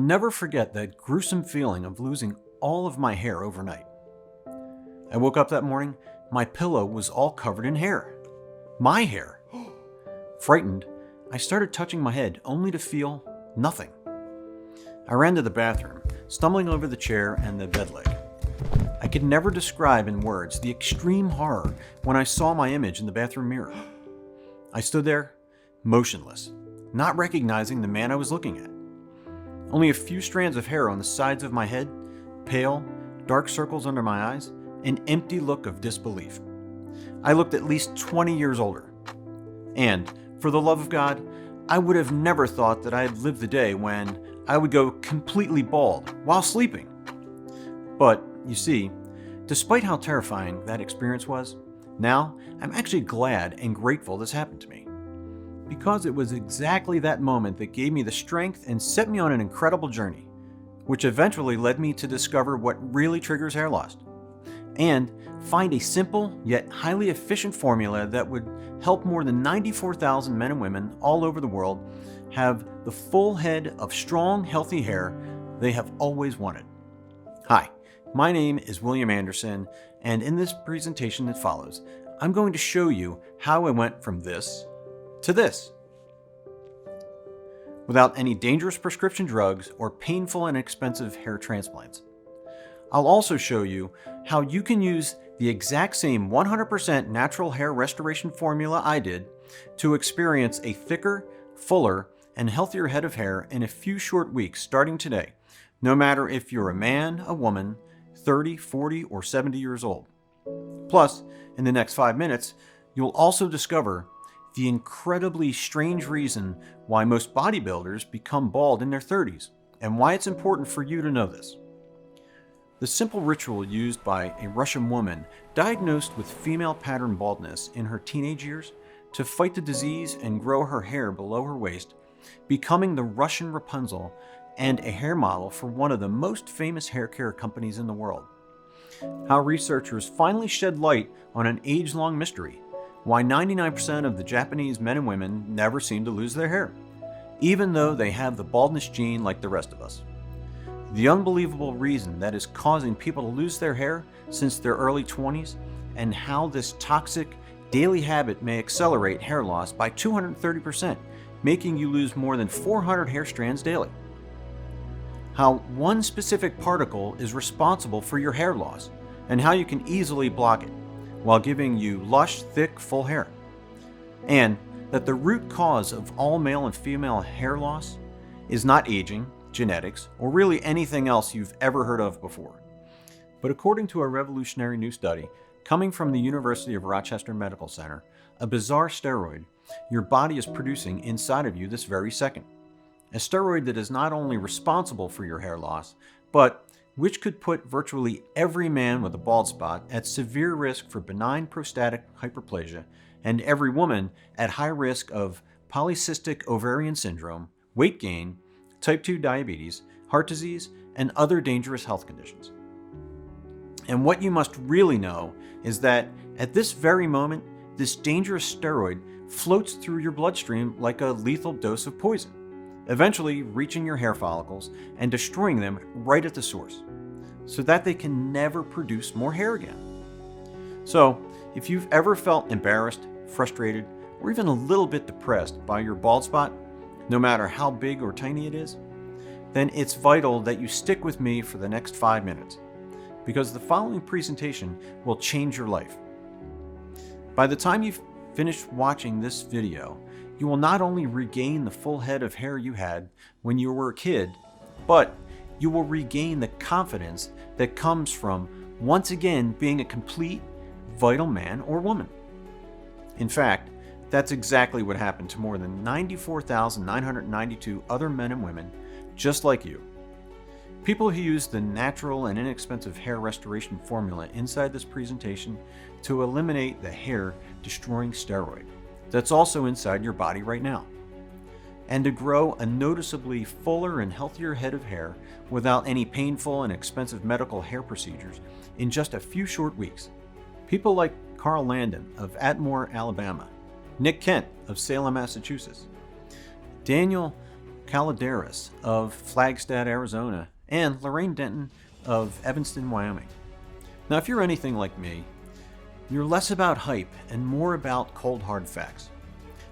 never forget that gruesome feeling of losing all of my hair overnight. I woke up that morning, my pillow was all covered in hair. My hair. Frightened, I started touching my head only to feel nothing. I ran to the bathroom, stumbling over the chair and the bed leg. I could never describe in words the extreme horror when I saw my image in the bathroom mirror. I stood there, motionless, not recognizing the man I was looking at. Only a few strands of hair on the sides of my head, pale, dark circles under my eyes, an empty look of disbelief. I looked at least 20 years older. And, for the love of God, I would have never thought that I had lived the day when I would go completely bald while sleeping. But, you see, despite how terrifying that experience was, now I'm actually glad and grateful this happened to me. Because it was exactly that moment that gave me the strength and set me on an incredible journey, which eventually led me to discover what really triggers hair loss, and find a simple yet highly efficient formula that would help more than 94,000 men and women all over the world have the full head of strong, healthy hair they have always wanted. Hi, my name is William Anderson, and in this presentation that follows, I'm going to show you how I went from this to this, without any dangerous prescription drugs or painful and expensive hair transplants. I'll also show you how you can use the exact same 100% natural hair restoration formula I did to experience a thicker, fuller, and healthier head of hair in a few short weeks starting today, no matter if you're a man, a woman, 30, 40, or 70 years old. Plus, in the next 5 minutes, you'll also discover the incredibly strange reason why most bodybuilders become bald in their 30s, and why it's important for you to know this. The simple ritual used by a Russian woman diagnosed with female pattern baldness in her teenage years to fight the disease and grow her hair below her waist, becoming the Russian Rapunzel and a hair model for one of the most famous hair care companies in the world. How researchers finally shed light on an age-long mystery: why 99% of the Japanese men and women never seem to lose their hair, even though they have the baldness gene like the rest of us. The unbelievable reason that is causing people to lose their hair since their early 20s, and how this toxic daily habit may accelerate hair loss by 230%, making you lose more than 400 hair strands daily. How one specific particle is responsible for your hair loss, and how you can easily block it, while giving you lush, thick, full hair. And that the root cause of all male and female hair loss is not aging, genetics, or really anything else you've ever heard of before. But according to a revolutionary new study coming from the University of Rochester Medical Center, a bizarre steroid your body is producing inside of you this very second. A steroid that is not only responsible for your hair loss, but which could put virtually every man with a bald spot at severe risk for benign prostatic hyperplasia, and every woman at high risk of polycystic ovarian syndrome, weight gain, type 2 diabetes, heart disease, and other dangerous health conditions. And what you must really know is that at this very moment, this dangerous steroid floats through your bloodstream like a lethal dose of poison, eventually reaching your hair follicles and destroying them right at the source, so that they can never produce more hair again. So, if you've ever felt embarrassed, frustrated, or even a little bit depressed by your bald spot, no matter how big or tiny it is, then it's vital that you stick with me for the next 5 minutes, because the following presentation will change your life. By the time you've finished watching this video, you will not only regain the full head of hair you had when you were a kid, but you will regain the confidence that comes from once again being a complete, vital man or woman. In fact, that's exactly what happened to more than 94,992 other men and women just like you. People who use the natural and inexpensive hair restoration formula inside this presentation to eliminate the hair-destroying steroid that's also inside your body right now, and to grow a noticeably fuller and healthier head of hair without any painful and expensive medical hair procedures in just a few short weeks. People like Carl Landon of Atmore, Alabama, Nick Kent of Salem, Massachusetts, Daniel Caladeras of Flagstaff, Arizona, and Lorraine Denton of Evanston, Wyoming. Now, if you're anything like me, you're less about hype and more about cold hard facts.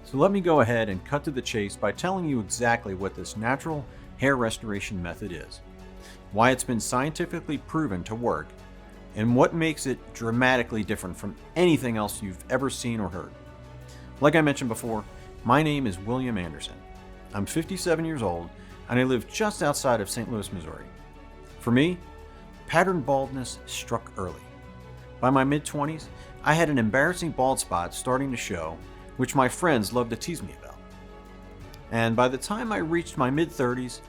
So let me go ahead and cut to the chase by telling you exactly what this natural hair restoration method is, why it's been scientifically proven to work, and what makes it dramatically different from anything else you've ever seen or heard. Like I mentioned before, my name is William Anderson. I'm 57 years old, and I live just outside of St. Louis, Missouri. For me, pattern baldness struck early. By my mid-20s, I had an embarrassing bald spot starting to show, which my friends loved to tease me about. And by the time I reached my mid-30s,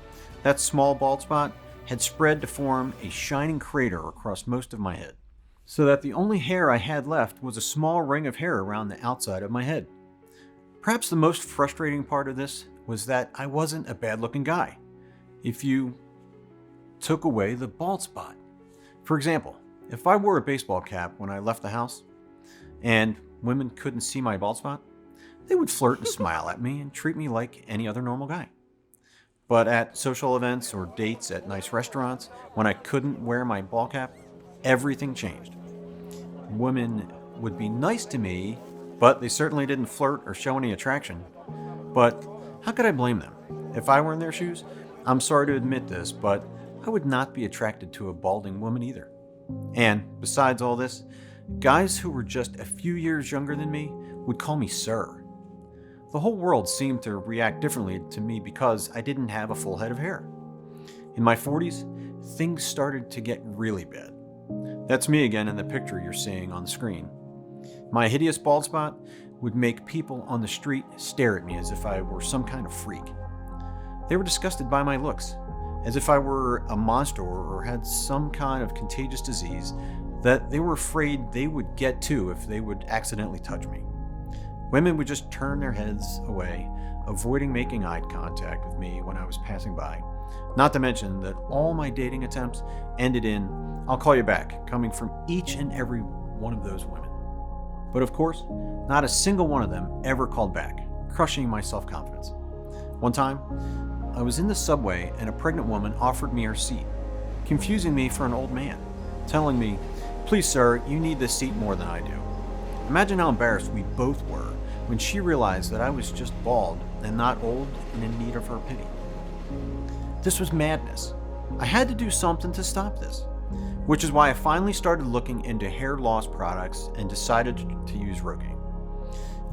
that small bald spot had spread to form a shining crater across most of my head, so that the only hair I had left was a small ring of hair around the outside of my head. Perhaps the most frustrating part of this was that I wasn't a bad-looking guy if you took away the bald spot. For example, if I wore a baseball cap when I left the house and women couldn't see my bald spot, they would flirt and smile at me and treat me like any other normal guy. But at social events or dates at nice restaurants, when I couldn't wear my ball cap, everything changed. Women would be nice to me, but they certainly didn't flirt or show any attraction. But how could I blame them? If I were in their shoes, I'm sorry to admit this, but I would not be attracted to a balding woman either. And besides all this, guys who were just a few years younger than me would call me sir. The whole world seemed to react differently to me because I didn't have a full head of hair. In my 40s, things started to get really bad. That's me again in the picture you're seeing on the screen. My hideous bald spot would make people on the street stare at me as if I were some kind of freak. They were disgusted by my looks, as if I were a monster or had some kind of contagious disease that they were afraid they would get too if they would accidentally touch me. Women would just turn their heads away, avoiding making eye contact with me when I was passing by. Not to mention that all my dating attempts ended in, "I'll call you back," coming from each and every one of those women. But of course, not a single one of them ever called back, crushing my self-confidence. One time, I was in the subway and a pregnant woman offered me her seat, confusing me for an old man, telling me, "Please sir, you need this seat more than I do." Imagine how embarrassed we both were when she realized that I was just bald and not old and in need of her pity. This was madness. I had to do something to stop this, which is why I finally started looking into hair loss products and decided to use Rogaine.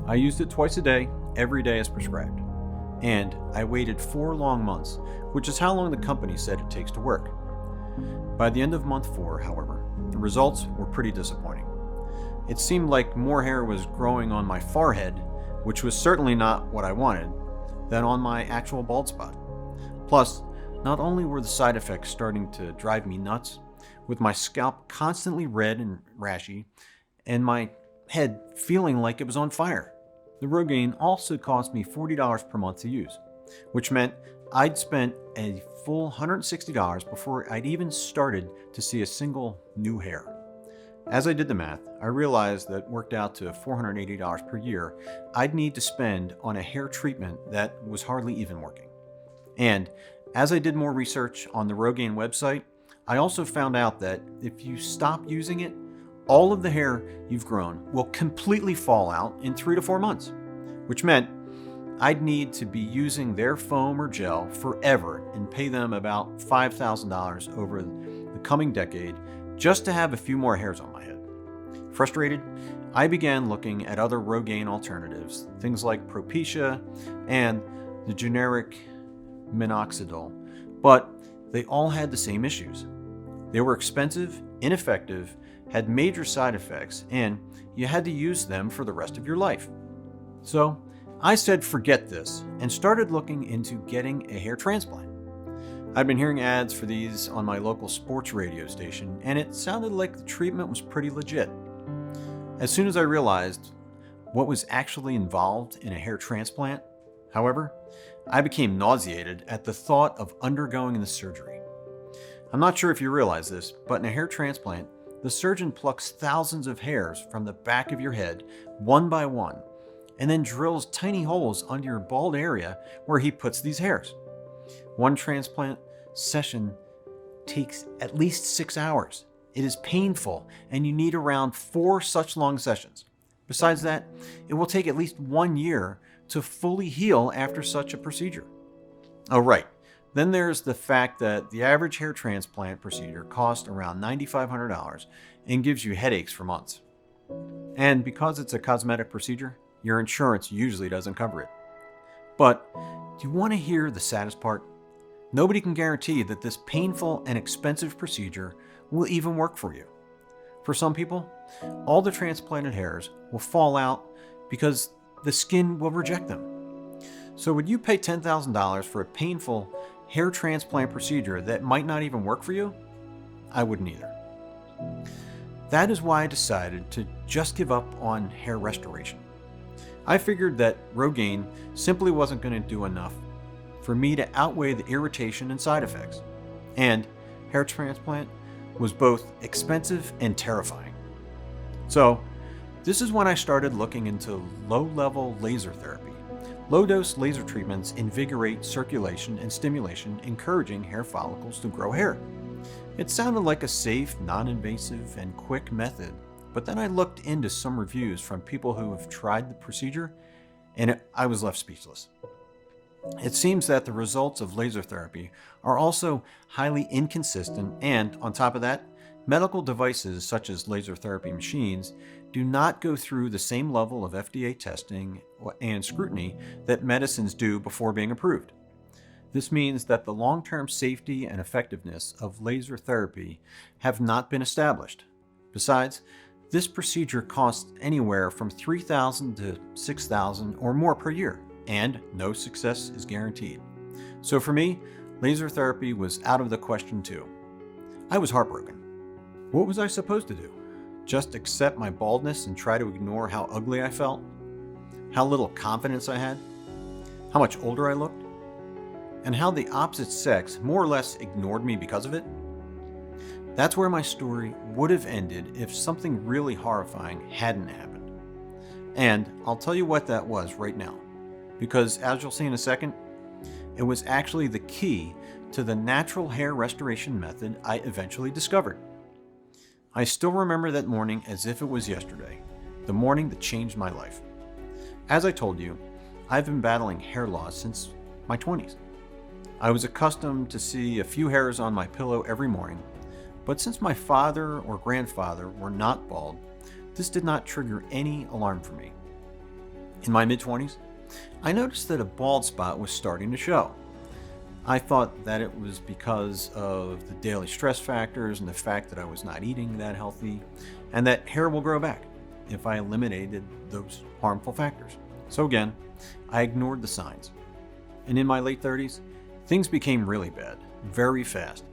I used it twice a day, every day as prescribed. And I waited 4 long months, which is how long the company said it takes to work. By the end of month 4, however, the results were pretty disappointing. It seemed like more hair was growing on my forehead, which was certainly not what I wanted, than on my actual bald spot. Plus, not only were the side effects starting to drive me nuts, with my scalp constantly red and rashy, and my head feeling like it was on fire. The Rogaine also cost me $40 per month to use, which meant I'd spent a full $160 before I'd even started to see a single new hair. As I did the math, I realized that worked out to $480 per year I'd need to spend on a hair treatment that was hardly even working. And as I did more research on the Rogaine website, I also found out that if you stop using it, all of the hair you've grown will completely fall out in 3 to 4 months, which meant I'd need to be using their foam or gel forever and pay them about $5,000 over the coming decade just to have a few more hairs on my head. Frustrated, I began looking at other Rogaine alternatives, things like Propecia and the generic minoxidil, but they all had the same issues. They were expensive, ineffective, had major side effects, and you had to use them for the rest of your life. So I said forget this and started looking into getting a hair transplant. I'd been hearing ads for these on my local sports radio station, and it sounded like the treatment was pretty legit. As soon as I realized what was actually involved in a hair transplant, however, I became nauseated at the thought of undergoing the surgery. I'm not sure if you realize this, but in a hair transplant, the surgeon plucks thousands of hairs from the back of your head, one by one, and then drills tiny holes under your bald area where he puts these hairs. One transplant session takes at least 6 hours. It is painful, and you need around 4 such long sessions. Besides that, it will take at least 1 year to fully heal after such a procedure. Oh, right. Then there's the fact that the average hair transplant procedure costs around $9,500 and gives you headaches for months. And because it's a cosmetic procedure, your insurance usually doesn't cover it. But do you want to hear the saddest part? Nobody can guarantee that this painful and expensive procedure will even work for you. For some people, all the transplanted hairs will fall out because the skin will reject them. So would you pay $10,000 for a painful hair transplant procedure that might not even work for you? I wouldn't either. That is why I decided to just give up on hair restoration. I figured that Rogaine simply wasn't going to do enough for me to outweigh the irritation and side effects. And hair transplant was both expensive and terrifying. So, this is when I started looking into low-level laser therapy. Low-dose laser treatments invigorate circulation and stimulation, encouraging hair follicles to grow hair. It sounded like a safe, non-invasive, and quick method, but then I looked into some reviews from people who have tried the procedure, and I was left speechless. It seems that the results of laser therapy are also highly inconsistent, and on top of that, medical devices such as laser therapy machines do not go through the same level of FDA testing and scrutiny that medicines do before being approved. This means that the long-term safety and effectiveness of laser therapy have not been established. Besides, this procedure costs anywhere from $3,000 to $6,000 or more per year, and no success is guaranteed. So for me, laser therapy was out of the question too. I was heartbroken. What was I supposed to do? Just accept my baldness and try to ignore how ugly I felt? How little confidence I had? How much older I looked? And how the opposite sex more or less ignored me because of it? That's where my story would have ended if something really horrifying hadn't happened. And I'll tell you what that was right now. Because as you'll see in a second, it was actually the key to the natural hair restoration method I eventually discovered. I still remember that morning as if it was yesterday, the morning that changed my life. As I told you, I've been battling hair loss since my 20s. I was accustomed to see a few hairs on my pillow every morning, but since my father or grandfather were not bald, this did not trigger any alarm for me. In my mid-20s, I noticed that a bald spot was starting to show. I thought that it was because of the daily stress factors and the fact that I was not eating that healthy, and that hair will grow back if I eliminated those harmful factors. So again, I ignored the signs. And in my late 30s, things became really bad, very fast.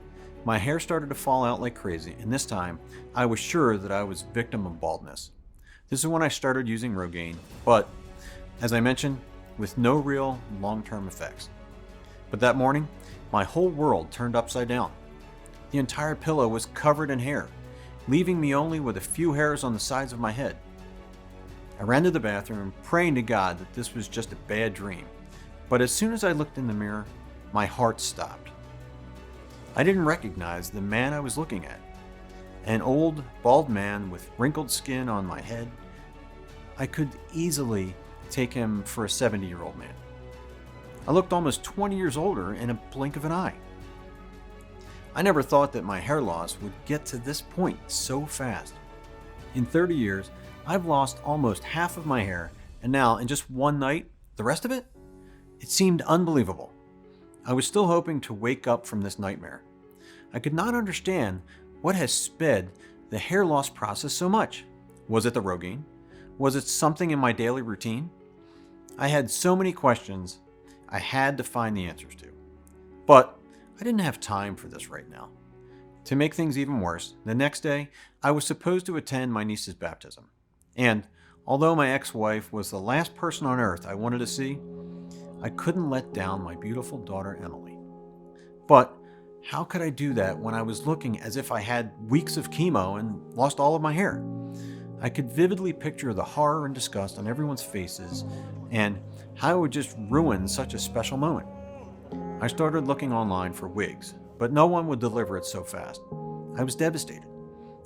My hair started to fall out like crazy, and this time, I was sure that I was a victim of baldness. This is when I started using Rogaine, but, as I mentioned, with no real long-term effects. But that morning, my whole world turned upside down. The entire pillow was covered in hair, leaving me only with a few hairs on the sides of my head. I ran to the bathroom, praying to God that this was just a bad dream. But as soon as I looked in the mirror, my heart stopped. I didn't recognize the man I was looking at. An old, bald man with wrinkled skin on my head. I could easily take him for a 70-year-old man. I looked almost 20 years older in a blink of an eye. I never thought that my hair loss would get to this point so fast. In 30 years, I've lost almost half of my hair, and now, in just one night, the rest of it? It seemed unbelievable. I was still hoping to wake up from this nightmare. I could not understand what has sped the hair loss process so much. Was it the Rogaine? Was it something in my daily routine? I had so many questions I had to find the answers to. But I didn't have time for this right now. To make things even worse, the next day, I was supposed to attend my niece's baptism. And although my ex-wife was the last person on earth I wanted to see, I couldn't let down my beautiful daughter Emily. But how could I do that when I was looking as if I had weeks of chemo and lost all of my hair? I could vividly picture the horror and disgust on everyone's faces and how it would just ruin such a special moment. I started looking online for wigs, but no one would deliver it so fast. I was devastated.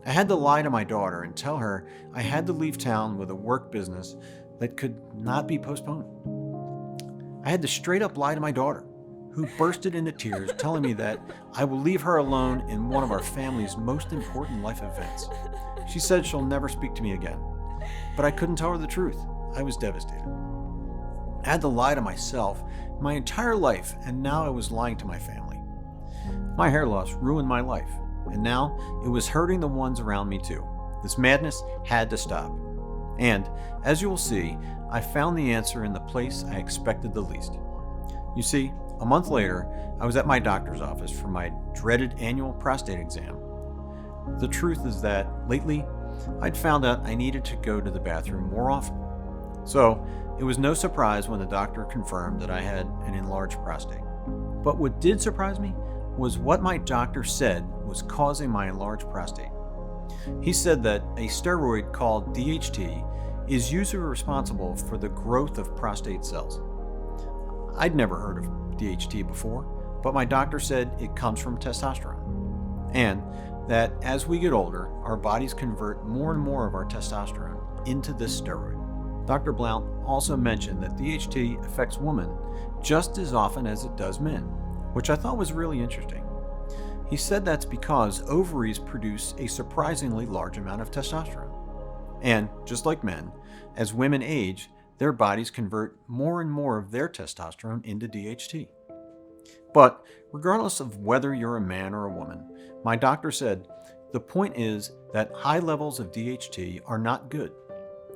I had to lie to my daughter and tell her I had to leave town with a work business that could not be postponed. I had to straight up lie to my daughter, who bursted into tears telling me that I will leave her alone in one of our family's most important life events. She said she'll never speak to me again, but I couldn't tell her the truth. I was devastated. I had to lie to myself my entire life, and now I was lying to my family. My hair loss ruined my life, and now it was hurting the ones around me too. This madness had to stop. And, as you will see, I found the answer in the place I expected the least. You see, a month later, I was at my doctor's office for my dreaded annual prostate exam. The truth is that, lately, I'd found out I needed to go to the bathroom more often. So, it was no surprise when the doctor confirmed that I had an enlarged prostate. But what did surprise me was what my doctor said was causing my enlarged prostate. He said that a steroid called DHT is usually responsible for the growth of prostate cells. I'd never heard of DHT before, but my doctor said it comes from testosterone, and that as we get older, our bodies convert more and more of our testosterone into this steroid. Dr. Blount also mentioned that DHT affects women just as often as it does men, which I thought was really interesting. He said that's because ovaries produce a surprisingly large amount of testosterone. And, just like men, as women age, their bodies convert more and more of their testosterone into DHT. But, regardless of whether you're a man or a woman, my doctor said, the point is that high levels of DHT are not good.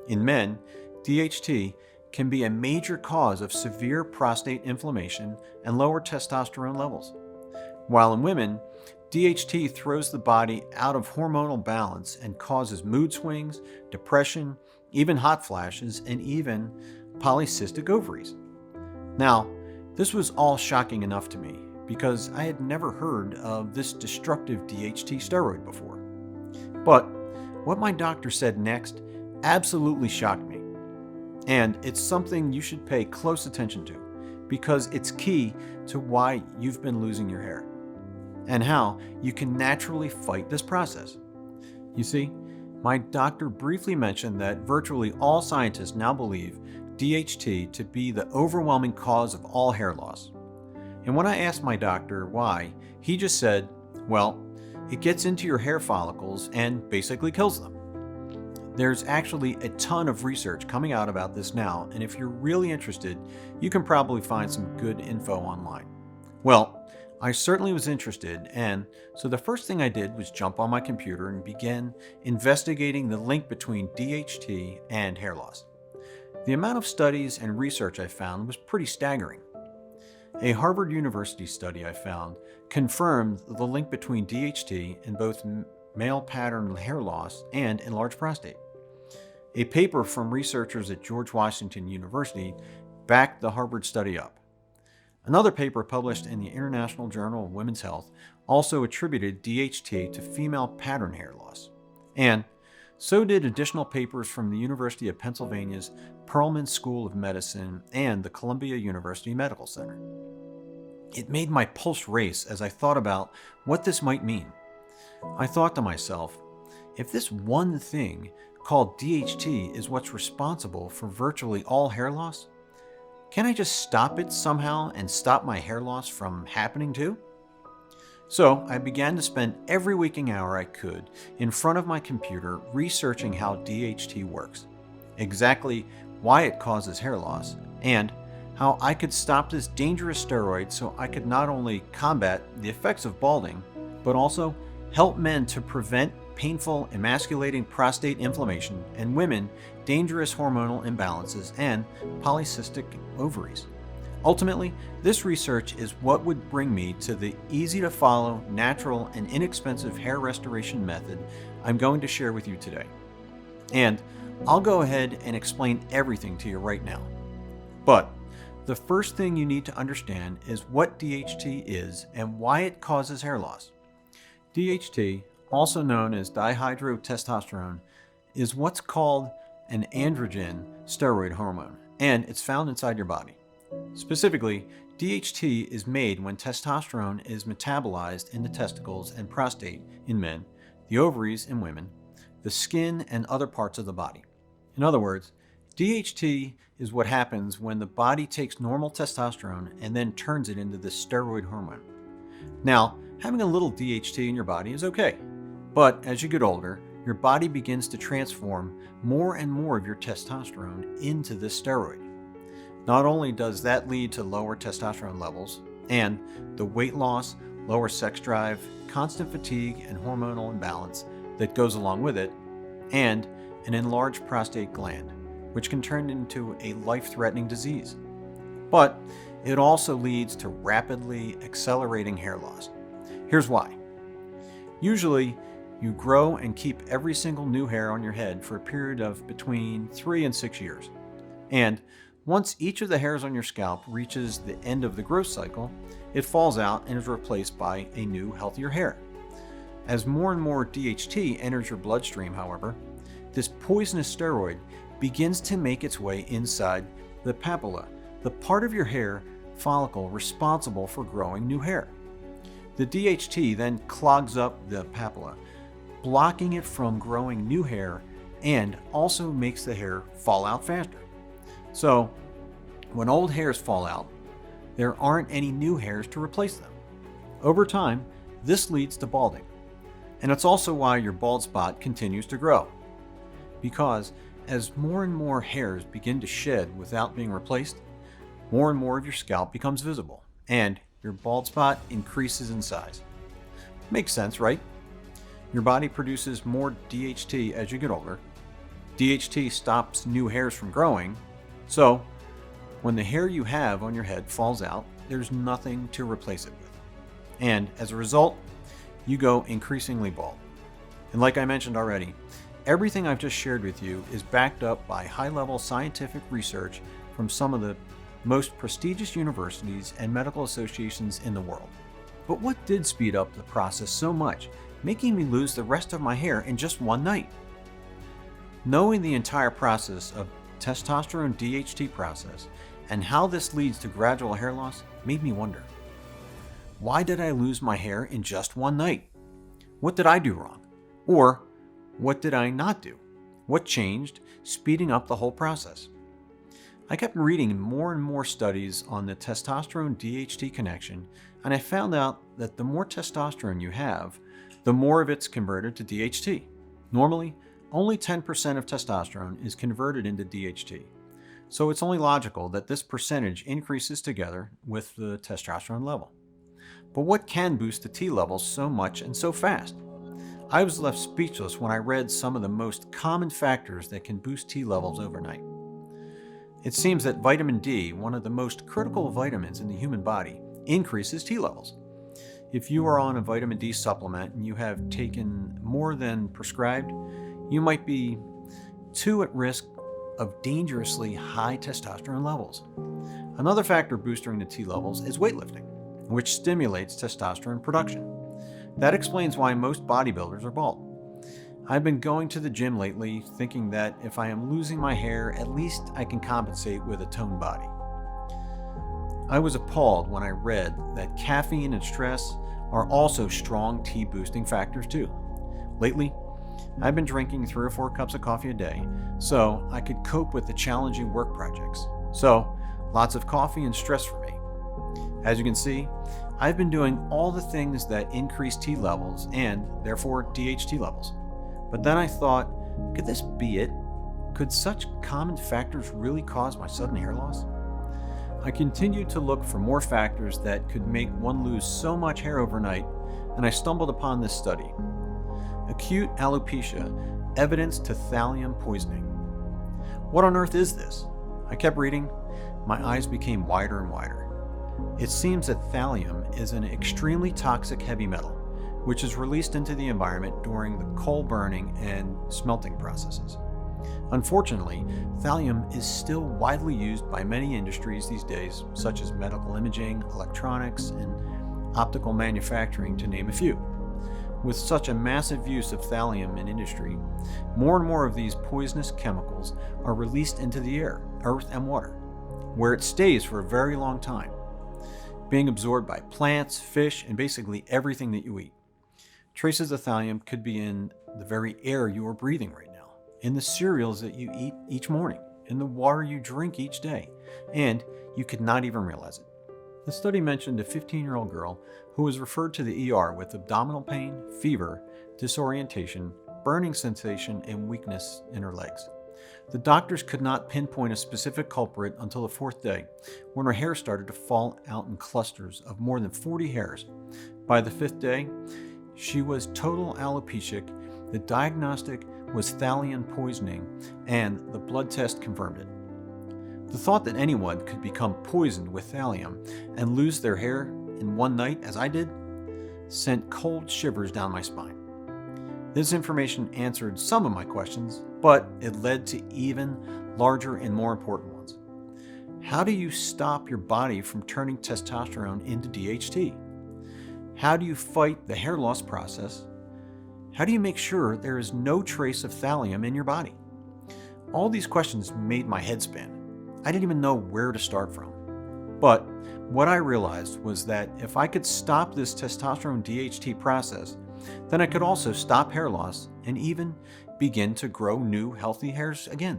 In men, DHT can be a major cause of severe prostate inflammation and lower testosterone levels. While in women, DHT throws the body out of hormonal balance and causes mood swings, depression, even hot flashes, and even polycystic ovaries. Now, this was all shocking enough to me because I had never heard of this destructive DHT steroid before. But what my doctor said next absolutely shocked me. And it's something you should pay close attention to because it's key to why you've been losing your hair and how you can naturally fight this process. You see, my doctor briefly mentioned that virtually all scientists now believe DHT to be the overwhelming cause of all hair loss. And when I asked my doctor why, he just said, well, it gets into your hair follicles and basically kills them. There's actually a ton of research coming out about this now, and if you're really interested, you can probably find some good info online. Well, I certainly was interested, and so the first thing I did was jump on my computer and begin investigating the link between DHT and hair loss. The amount of studies and research I found was pretty staggering. A Harvard University study I found confirmed the link between DHT and both male pattern hair loss and enlarged prostate. A paper from researchers at George Washington University backed the Harvard study up. Another paper published in the International Journal of Women's Health also attributed DHT to female pattern hair loss. And so did additional papers from the University of Pennsylvania's Perelman School of Medicine and the Columbia University Medical Center. It made my pulse race as I thought about what this might mean. I thought to myself, if this one thing called DHT is what's responsible for virtually all hair loss, can I just stop it somehow and stop my hair loss from happening too? So I began to spend every waking hour I could in front of my computer researching how DHT works, exactly why it causes hair loss, and how I could stop this dangerous steroid so I could not only combat the effects of balding, but also help men to prevent painful, emasculating prostate inflammation and women dangerous hormonal imbalances and polycystic ovaries. Ultimately, this research is what would bring me to the easy-to-follow, natural, and inexpensive hair restoration method I'm going to share with you today. And I'll go ahead and explain everything to you right now. But the first thing you need to understand is what DHT is and why it causes hair loss. DHT, also known as dihydrotestosterone, is what's called an androgen steroid hormone, and it's found inside your body. Specifically, DHT is made when testosterone is metabolized in the testicles and prostate in men, the ovaries in women, the skin, and other parts of the body. In other words, DHT is what happens when the body takes normal testosterone and then turns it into this steroid hormone. Now, having a little DHT in your body is okay, but as you get older, your body begins to transform more and more of your testosterone into this steroid. Not only does that lead to lower testosterone levels and the weight loss, lower sex drive, constant fatigue, and hormonal imbalance that goes along with it, and an enlarged prostate gland, which can turn into a life-threatening disease. But it also leads to rapidly accelerating hair loss. Here's why. Usually, you grow and keep every single new hair on your head for a period of between 3 and 6 years. And once each of the hairs on your scalp reaches the end of the growth cycle, it falls out and is replaced by a new, healthier hair. As more and more DHT enters your bloodstream, however, this poisonous steroid begins to make its way inside the papilla, the part of your hair follicle responsible for growing new hair. The DHT then clogs up the papilla, blocking it from growing new hair and also makes the hair fall out faster. So, when old hairs fall out, there aren't any new hairs to replace them. Over time, this leads to balding. And it's also why your bald spot continues to grow. Because as more and more hairs begin to shed without being replaced, more and more of your scalp becomes visible, and your bald spot increases in size. Makes sense, right? Your body produces more DHT as you get older. DHT stops new hairs from growing, so when the hair you have on your head falls out, there's nothing to replace it with. And as a result, you go increasingly bald. And like I mentioned already, everything I've just shared with you is backed up by high-level scientific research from some of the most prestigious universities and medical associations in the world. But what did speed up the process so much, making me lose the rest of my hair in just one night? Knowing the entire process of testosterone DHT process and how this leads to gradual hair loss made me wonder. Why did I lose my hair in just one night? What did I do wrong? Or what did I not do? What changed, speeding up the whole process? I kept reading more and more studies on the testosterone DHT connection, and I found out that the more testosterone you have, the more of it's converted to DHT. Normally, only 10% of testosterone is converted into DHT. So it's only logical that this percentage increases together with the testosterone level. But what can boost the T levels so much and so fast? I was left speechless when I read some of the most common factors that can boost T levels overnight. It seems that vitamin D, one of the most critical vitamins in the human body, increases T levels. If you are on a vitamin D supplement and you have taken more than prescribed, you might be too at risk of dangerously high testosterone levels. Another factor boosting the T levels is weightlifting, which stimulates testosterone production. That explains why most bodybuilders are bald. I've been going to the gym lately thinking that if I am losing my hair, at least I can compensate with a toned body. I was appalled when I read that caffeine and stress are also strong T boosting factors too. Lately, I've been drinking 3 or 4 cups of coffee a day so I could cope with the challenging work projects. So, lots of coffee and stress for me. As you can see, I've been doing all the things that increase T levels and therefore DHT levels. But then I thought, could this be it? Could such common factors really cause my sudden hair loss? I continued to look for more factors that could make one lose so much hair overnight, and I stumbled upon this study. Acute alopecia, evidence to thallium poisoning. What on earth is this? I kept reading. My eyes became wider and wider. It seems that thallium is an extremely toxic heavy metal, which is released into the environment during the coal burning and smelting processes. Unfortunately, thallium is still widely used by many industries these days, such as medical imaging, electronics, and optical manufacturing, to name a few. With such a massive use of thallium in industry, more and more of these poisonous chemicals are released into the air, earth, and water, where it stays for a very long time. being absorbed by plants, fish, and basically everything that you eat. Traces of thallium could be in the very air you are breathing right now, in the cereals that you eat each morning, in the water you drink each day, and you could not even realize it. The study mentioned a 15-year-old girl who was referred to the ER with abdominal pain, fever, disorientation, burning sensation, and weakness in her legs. The doctors could not pinpoint a specific culprit until the fourth day, when her hair started to fall out in clusters of more than 40 hairs. By the fifth day, she was total alopecic. The diagnostic was thallium poisoning, and the blood test confirmed it. The thought that anyone could become poisoned with thallium and lose their hair in one night, as I did, sent cold shivers down my spine. This information answered some of my questions, but it led to even larger and more important ones. How do you stop your body from turning testosterone into DHT? How do you fight the hair loss process? How do you make sure there is no trace of thallium in your body? All these questions made my head spin. I didn't even know where to start from. But what I realized was that if I could stop this testosterone DHT process, then I could also stop hair loss and even begin to grow new healthy hairs again.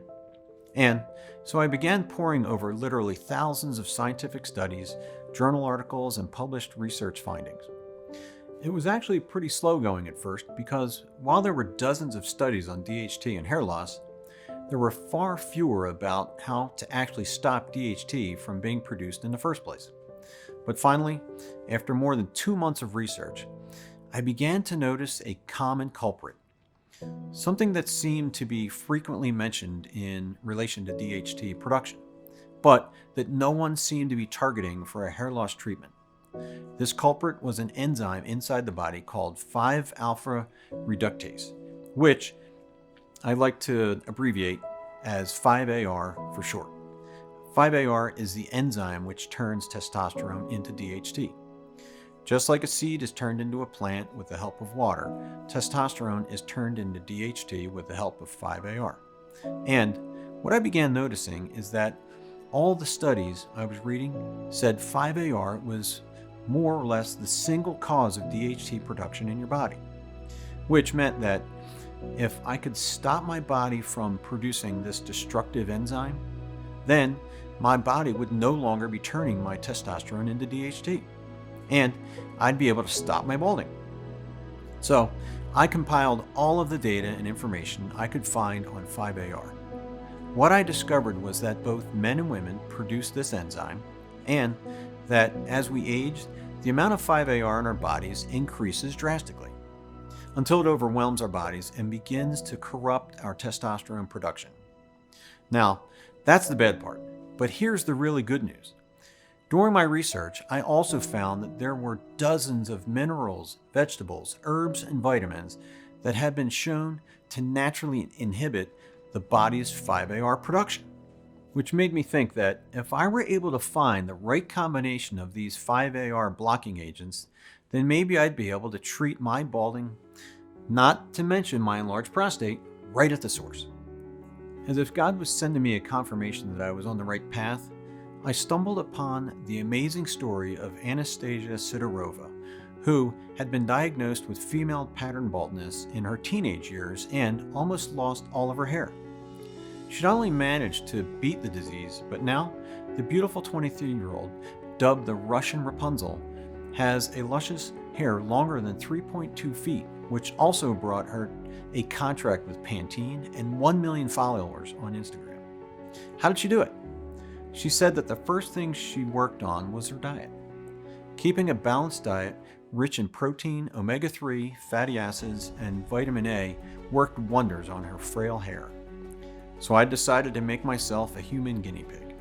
And so I began poring over literally thousands of scientific studies, journal articles, and published research findings. It was actually pretty slow going at first because while there were dozens of studies on DHT and hair loss, there were far fewer about how to actually stop DHT from being produced in the first place. But finally, after more than 2 months of research, I began to notice a common culprit, something that seemed to be frequently mentioned in relation to DHT production, but that no one seemed to be targeting for a hair loss treatment. This culprit was an enzyme inside the body called 5-alpha reductase, which I like to abbreviate as 5-AR for short. 5-AR is the enzyme which turns testosterone into DHT. Just like a seed is turned into a plant with the help of water, testosterone is turned into DHT with the help of 5-AR. And what I began noticing is that all the studies I was reading said 5-AR was more or less the single cause of DHT production in your body, which meant that if I could stop my body from producing this destructive enzyme, then my body would no longer be turning my testosterone into DHT, and I'd be able to stop my balding. So I compiled all of the data and information I could find on 5-AR. What I discovered was that both men and women produce this enzyme, and that as we age, the amount of 5-AR in our bodies increases drastically, until it overwhelms our bodies and begins to corrupt our testosterone production. Now, that's the bad part, but here's the really good news. During my research, I also found that there were dozens of minerals, vegetables, herbs, and vitamins that had been shown to naturally inhibit the body's 5-AR production, which made me think that if I were able to find the right combination of these 5-AR blocking agents, then maybe I'd be able to treat my balding, not to mention my enlarged prostate, right at the source. As if God was sending me a confirmation that I was on the right path, I stumbled upon the amazing story of Anastasia Sidorova, who had been diagnosed with female pattern baldness in her teenage years and almost lost all of her hair. She not only managed to beat the disease, but now the beautiful 23-year-old, dubbed the Russian Rapunzel, has a luscious hair longer than 3.2 feet, which also brought her a contract with Pantene and 1 million followers on Instagram. How did she do it? She said that the first thing she worked on was her diet. Keeping a balanced diet rich in protein, omega-3, fatty acids, and vitamin A worked wonders on her frail hair. So I decided to make myself a human guinea pig.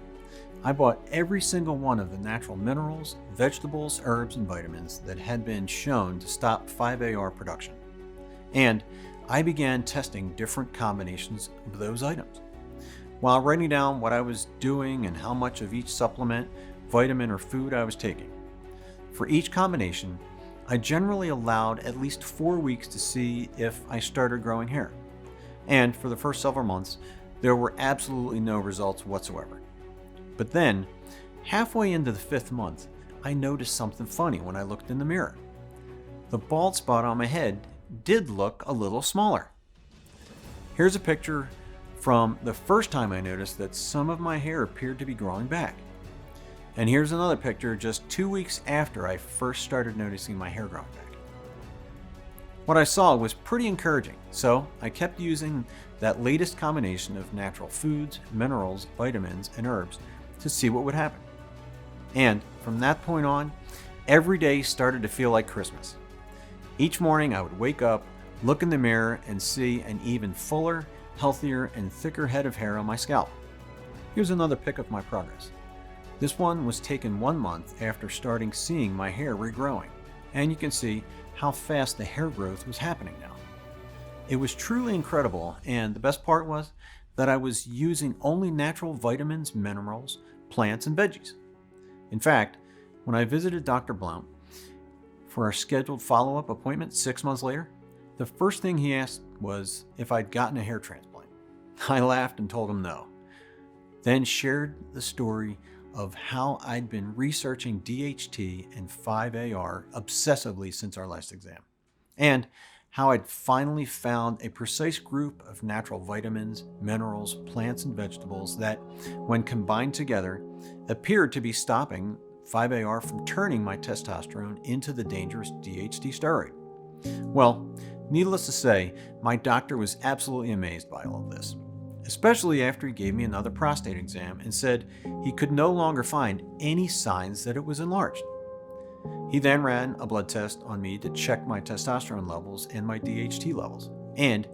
I bought every single one of the natural minerals, vegetables, herbs, and vitamins that had been shown to stop 5-AR production. And I began testing different combinations of those items, while writing down what I was doing and how much of each supplement, vitamin, or food I was taking. For each combination, I generally allowed at least 4 weeks to see if I started growing hair. And for the first several months, there were absolutely no results whatsoever. But then, halfway into the 5th month, I noticed something funny when I looked in the mirror. The bald spot on my head did look a little smaller. Here's a picture from the first time I noticed that some of my hair appeared to be growing back. And here's another picture just 2 weeks after I first started noticing my hair growing back. What I saw was pretty encouraging, so I kept using that latest combination of natural foods, minerals, vitamins, and herbs to see what would happen. And from that point on, every day started to feel like Christmas. Each morning I would wake up, look in the mirror, and see an even fuller, healthier, and thicker head of hair on my scalp. Here's another pic of my progress. This one was taken 1 month after starting seeing my hair regrowing, and you can see how fast the hair growth was happening now. It was truly incredible, and the best part was that I was using only natural vitamins, minerals, plants, and veggies. In fact, when I visited Dr. Blount for our scheduled follow-up appointment 6 months later, the first thing he asked was if I'd gotten a hair transplant. I laughed and told him no, then shared the story of how I'd been researching DHT and 5-AR obsessively since our last exam, and how I'd finally found a precise group of natural vitamins, minerals, plants, and vegetables that, when combined together, appeared to be stopping 5-AR from turning my testosterone into the dangerous DHT steroid. Well, needless to say, my doctor was absolutely amazed by all of this, especially after he gave me another prostate exam and said he could no longer find any signs that it was enlarged. He then ran a blood test on me to check my testosterone levels and my DHT levels, and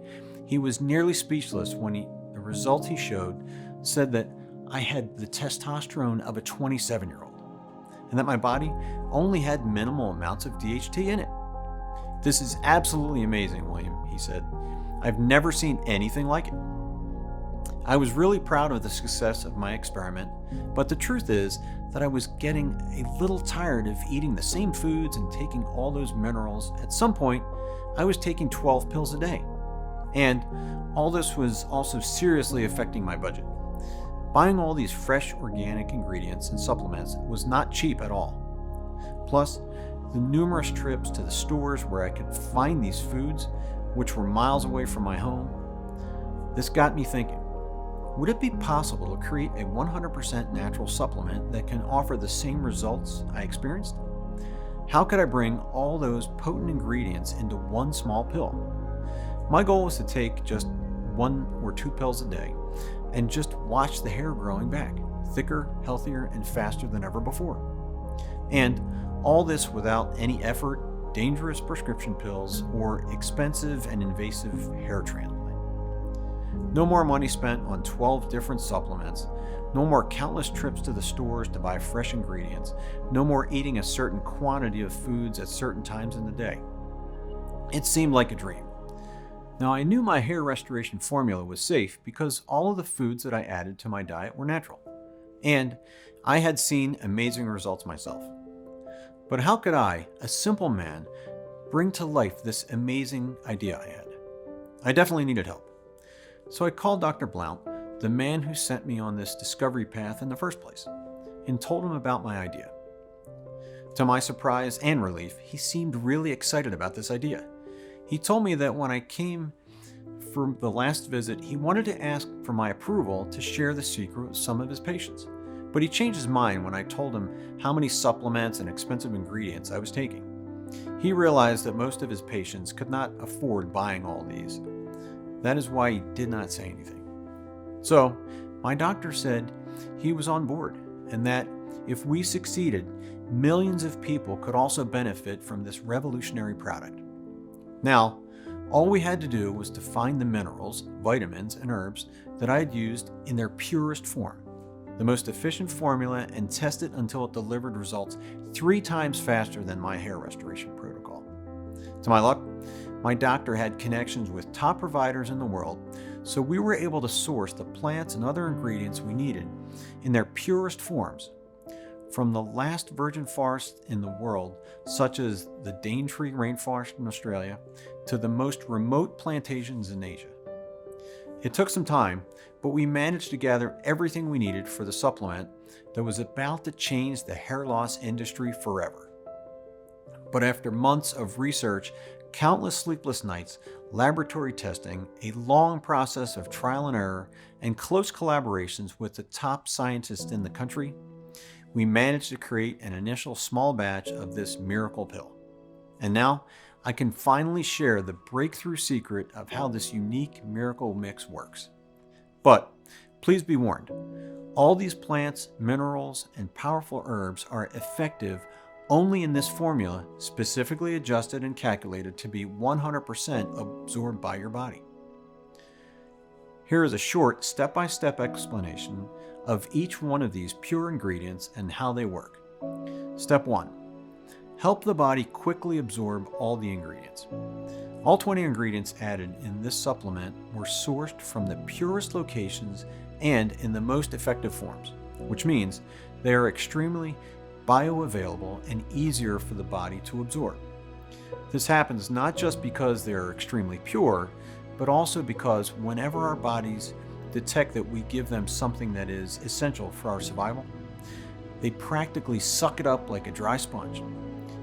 he was nearly speechless when the results he showed said that I had the testosterone of a 27-year-old, and that my body only had minimal amounts of DHT in it. "This is absolutely amazing, William," he said. "I've never seen anything like it." I was really proud of the success of my experiment, but the truth is that I was getting a little tired of eating the same foods and taking all those minerals. At some point, I was taking 12 pills a day. And all this was also seriously affecting my budget. Buying all these fresh organic ingredients and supplements was not cheap at all. Plus, the numerous trips to the stores where I could find these foods, which were miles away from my home. This got me thinking, would it be possible to create a 100% natural supplement that can offer the same results I experienced? How could I bring all those potent ingredients into one small pill? My goal was to take just 1 or 2 pills a day and just watch the hair growing back, thicker, healthier, and faster than ever before. And all this without any effort, dangerous prescription pills, or expensive and invasive hair transplant. No more money spent on 12 different supplements, no more countless trips to the stores to buy fresh ingredients, no more eating a certain quantity of foods at certain times in the day. It seemed like a dream. Now, I knew my hair restoration formula was safe because all of the foods that I added to my diet were natural, and I had seen amazing results myself. But how could I, a simple man, bring to life this amazing idea I had? I definitely needed help. So I called Dr. Blount, the man who sent me on this discovery path in the first place, and told him about my idea. To my surprise and relief, he seemed really excited about this idea. He told me that when I came for the last visit, he wanted to ask for my approval to share the secret with some of his patients. But he changed his mind when I told him how many supplements and expensive ingredients I was taking. He realized that most of his patients could not afford buying all these. That is why he did not say anything. So, my doctor said he was on board, and that if we succeeded, millions of people could also benefit from this revolutionary product. Now, all we had to do was to find the minerals, vitamins, and herbs that I had used in their purest form, the most efficient formula, and test it until it delivered results 3 times faster than my hair restoration protocol. To my luck, my doctor had connections with top providers in the world, so we were able to source the plants and other ingredients we needed in their purest forms, from the last virgin forests in the world, such as the Daintree rainforest in Australia, to the most remote plantations in Asia. It took some time, but we managed to gather everything we needed for the supplement that was about to change the hair loss industry forever. But after months of research, countless sleepless nights, laboratory testing, a long process of trial and error, and close collaborations with the top scientists in the country, we managed to create an initial small batch of this miracle pill. And now, I can finally share the breakthrough secret of how this unique miracle mix works. But please be warned, all these plants, minerals, and powerful herbs are effective only in this formula, specifically adjusted and calculated to be 100% absorbed by your body. Here is a short step-by-step explanation of each one of these pure ingredients and how they work. Step 1. Help the body quickly absorb all the ingredients. All 20 ingredients added in this supplement were sourced from the purest locations and in the most effective forms, which means they are extremely bioavailable and easier for the body to absorb. This happens not just because they are extremely pure, but also because whenever our bodies detect that we give them something that is essential for our survival, they practically suck it up like a dry sponge.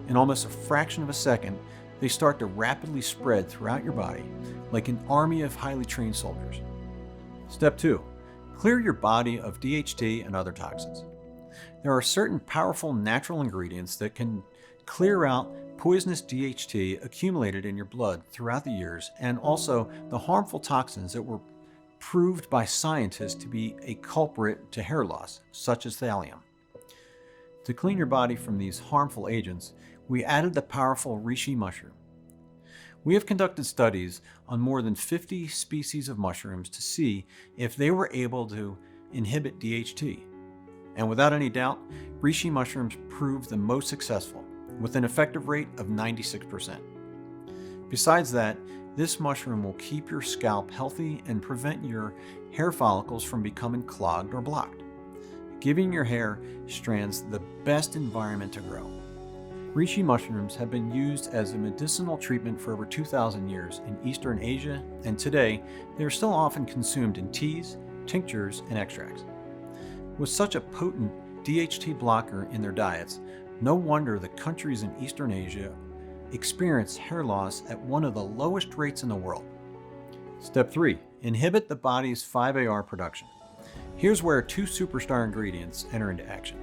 In almost a fraction of a second, they start to rapidly spread throughout your body like an army of highly trained soldiers. Step 2. Clear your body of DHT and other toxins. There are certain powerful natural ingredients that can clear out poisonous DHT accumulated in your blood throughout the years, and also the harmful toxins that were proved by scientists to be a culprit to hair loss, such as thallium. To clean your body from these harmful agents, we added the powerful reishi mushroom. We have conducted studies on more than 50 species of mushrooms to see if they were able to inhibit DHT. And without any doubt, reishi mushrooms proved the most successful, with an effective rate of 96%. Besides that, this mushroom will keep your scalp healthy and prevent your hair follicles from becoming clogged or blocked, giving your hair strands the best environment to grow. Reishi mushrooms have been used as a medicinal treatment for over 2,000 years in Eastern Asia, and today they are still often consumed in teas, tinctures, and extracts. With such a potent DHT blocker in their diets, no wonder the countries in Eastern Asia experience hair loss at one of the lowest rates in the world. Step 3. Inhibit the body's 5-AR production. Here's where 2 superstar ingredients enter into action.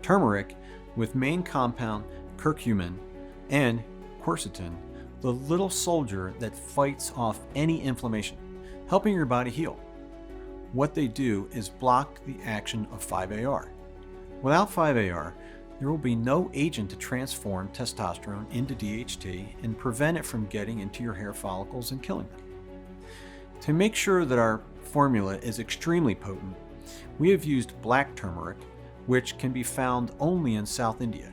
Turmeric, with main compound curcumin, and quercetin, the little soldier that fights off any inflammation, helping your body heal. What they do is block the action of 5-AR. Without 5-AR, there will be no agent to transform testosterone into DHT and prevent it from getting into your hair follicles and killing them. To make sure that our formula is extremely potent, we have used black turmeric, which can be found only in South India.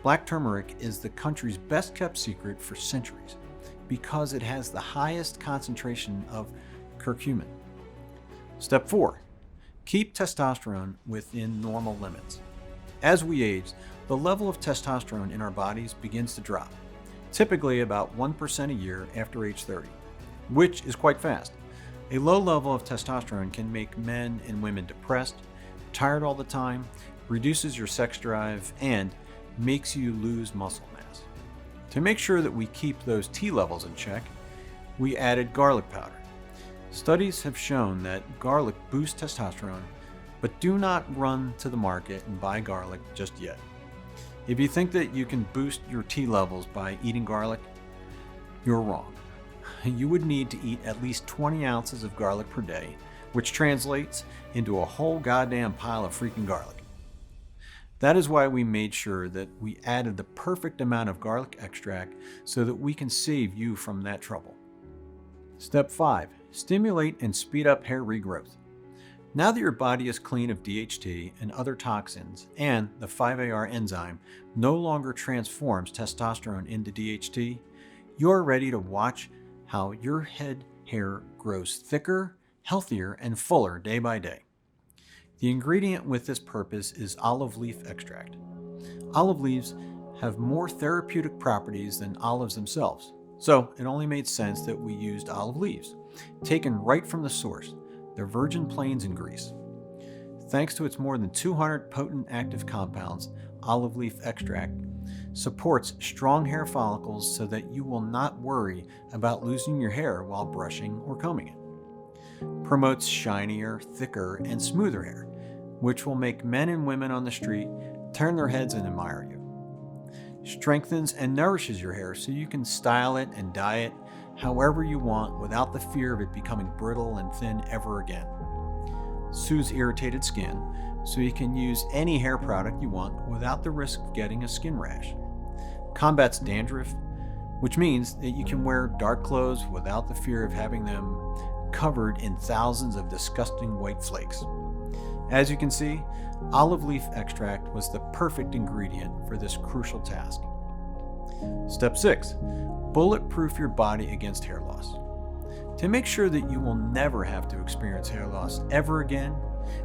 Black turmeric is the country's best kept secret for centuries because it has the highest concentration of curcumin. Step 4. Keep testosterone within normal limits. As we age, the level of testosterone in our bodies begins to drop, typically about 1% a year after age 30, which is quite fast. A low level of testosterone can make men and women depressed, tired all the time, reduces your sex drive, and makes you lose muscle mass. To make sure that we keep those T levels in check, we added garlic powder. Studies have shown that garlic boosts testosterone, but do not run to the market and buy garlic just yet. If you think that you can boost your T levels by eating garlic, you're wrong. You would need to eat at least 20 ounces of garlic per day, which translates into a whole goddamn pile of freaking garlic. That is why we made sure that we added the perfect amount of garlic extract so that we can save you from that trouble. Step 5. Stimulate and speed up hair regrowth. Now that your body is clean of DHT and other toxins, and the 5-AR enzyme no longer transforms testosterone into DHT, you're ready to watch how your head hair grows thicker, healthier, and fuller day by day. The ingredient with this purpose is olive leaf extract. Olive leaves have more therapeutic properties than olives themselves, so it only made sense that we used olive leaves, taken right from the source, the virgin plains in Greece. Thanks to its more than 200 potent active compounds, olive leaf extract supports strong hair follicles so that you will not worry about losing your hair while brushing or combing it. Promotes shinier, thicker, and smoother hair, which will make men and women on the street turn their heads and admire you. Strengthens and nourishes your hair so you can style it and dye it however you want without the fear of it becoming brittle and thin ever again. Soothes irritated skin so you can use any hair product you want without the risk of getting a skin rash. Combats dandruff, which means that you can wear dark clothes without the fear of having them covered in thousands of disgusting white flakes. As you can see, olive leaf extract was the perfect ingredient for this crucial task. Step 6. Bulletproof your body against hair loss. To make sure that you will never have to experience hair loss ever again,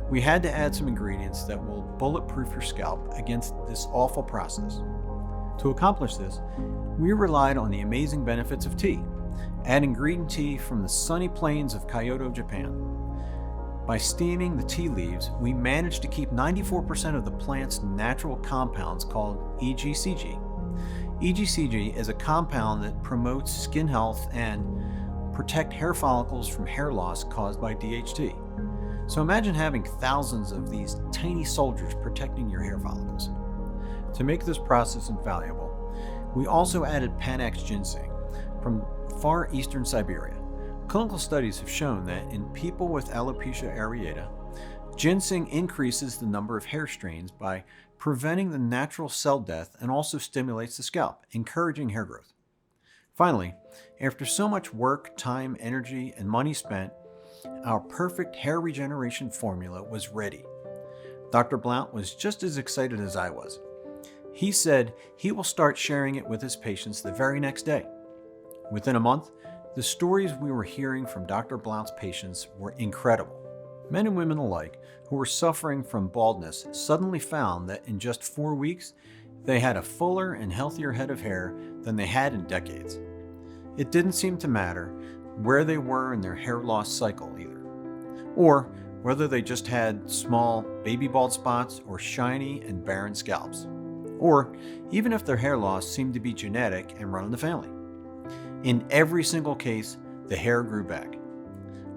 we had to add some ingredients that will bulletproof your scalp against this awful process. To accomplish this, we relied on the amazing benefits of tea, adding green tea from the sunny plains of Kyoto, Japan. By steaming the tea leaves, we managed to keep 94% of the plant's natural compounds called EGCG. EGCG is a compound that promotes skin health and protect hair follicles from hair loss caused by DHT. So imagine having thousands of these tiny soldiers protecting your hair follicles. To make this process invaluable, we also added Panax ginseng from far eastern Siberia. Clinical studies have shown that in people with alopecia areata, ginseng increases the number of hair strains by preventing the natural cell death and also stimulates the scalp, encouraging hair growth. Finally, after so much work, time, energy, and money spent, our perfect hair regeneration formula was ready. Dr. Blount was just as excited as I was. He said he will start sharing it with his patients the very next day. Within a month, the stories we were hearing from Dr. Blount's patients were incredible. Men and women alike who were suffering from baldness suddenly found that in just 4 weeks, they had a fuller and healthier head of hair than they had in decades. It didn't seem to matter where they were in their hair loss cycle either, or whether they just had small baby bald spots or shiny and barren scalps, or even if their hair loss seemed to be genetic and run in the family. In every single case, the hair grew back.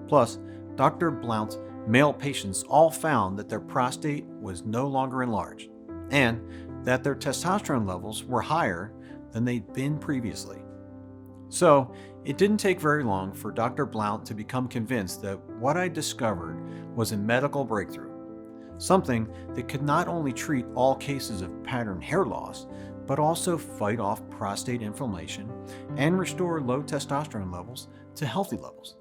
Plus, Dr. Blount's male patients all found that their prostate was no longer enlarged, and that their testosterone levels were higher than they'd been previously. So, it didn't take very long for Dr. Blount to become convinced that what I discovered was a medical breakthrough, something that could not only treat all cases of pattern hair loss, but also fight off prostate inflammation and restore low testosterone levels to healthy levels.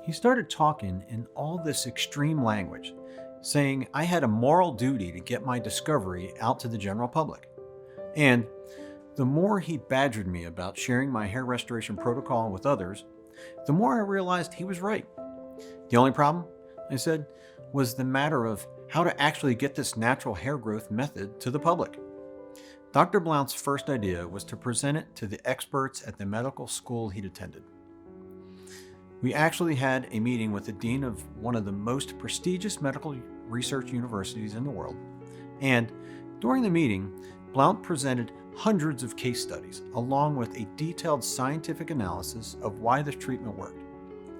He started talking in all this extreme language, saying I had a moral duty to get my discovery out to the general public. And the more he badgered me about sharing my hair restoration protocol with others, the more I realized he was right. The only problem, I said, was the matter of how to actually get this natural hair growth method to the public. Dr. Blount's first idea was to present it to the experts at the medical school he'd attended. We actually had a meeting with the dean of one of the most prestigious medical research universities in the world, and during the meeting, Blount presented hundreds of case studies along with a detailed scientific analysis of why this treatment worked.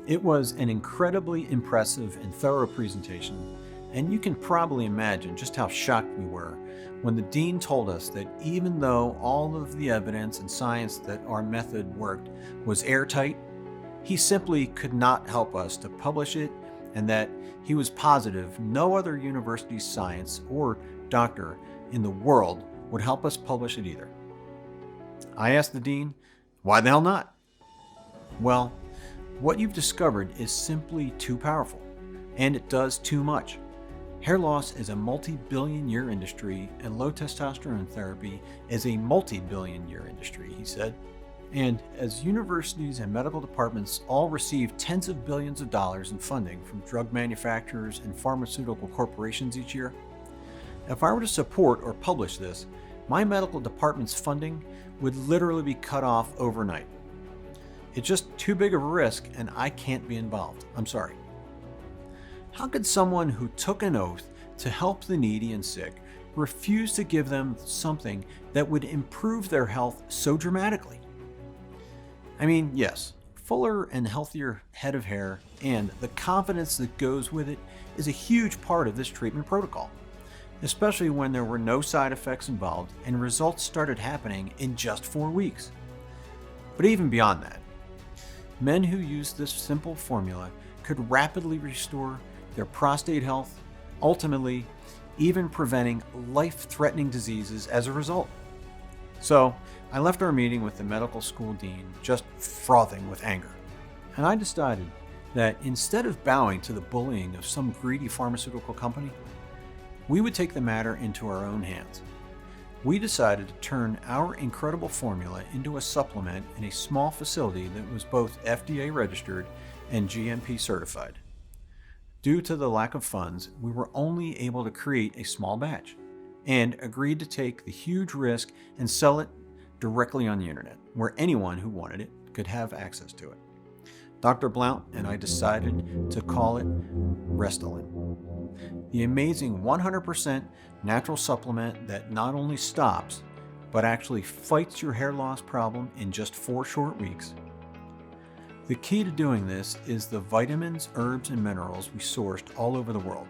It was an incredibly impressive and thorough presentation, and you can probably imagine just how shocked we were when the dean told us that even though all of the evidence and science that our method worked was airtight, he simply could not help us to publish it, and that he was positive no other university's science or doctor in the world would help us publish it either. I asked the dean, why the hell not? Well, what you've discovered is simply too powerful, and it does too much. Hair loss is a multi-billion-year industry, and low testosterone therapy is a multi-billion-year industry, he said. And as universities and medical departments all receive tens of billions of dollars in funding from drug manufacturers and pharmaceutical corporations each year, if I were to support or publish this, my medical department's funding would literally be cut off overnight. It's just too big of a risk and I can't be involved. I'm sorry. How could someone who took an oath to help the needy and sick refuse to give them something that would improve their health so dramatically? I mean, yes, fuller and healthier head of hair and the confidence that goes with it is a huge part of this treatment protocol, especially when there were no side effects involved and results started happening in just 4 weeks. But even beyond that, men who use this simple formula could rapidly restore their prostate health, ultimately even preventing life-threatening diseases as a result. So I left our meeting with the medical school dean just frothing with anger, and I decided that instead of bowing to the bullying of some greedy pharmaceutical company, we would take the matter into our own hands. We decided to turn our incredible formula into a supplement in a small facility that was both FDA registered and GMP certified. Due to the lack of funds, we were only able to create a small batch and agreed to take the huge risk and sell it directly on the internet, where anyone who wanted it could have access to it. Dr. Blount and I decided to call it Restolin, the amazing 100% natural supplement that not only stops, but actually fights your hair loss problem in just 4 short weeks. The key to doing this is the vitamins, herbs, and minerals we sourced all over the world,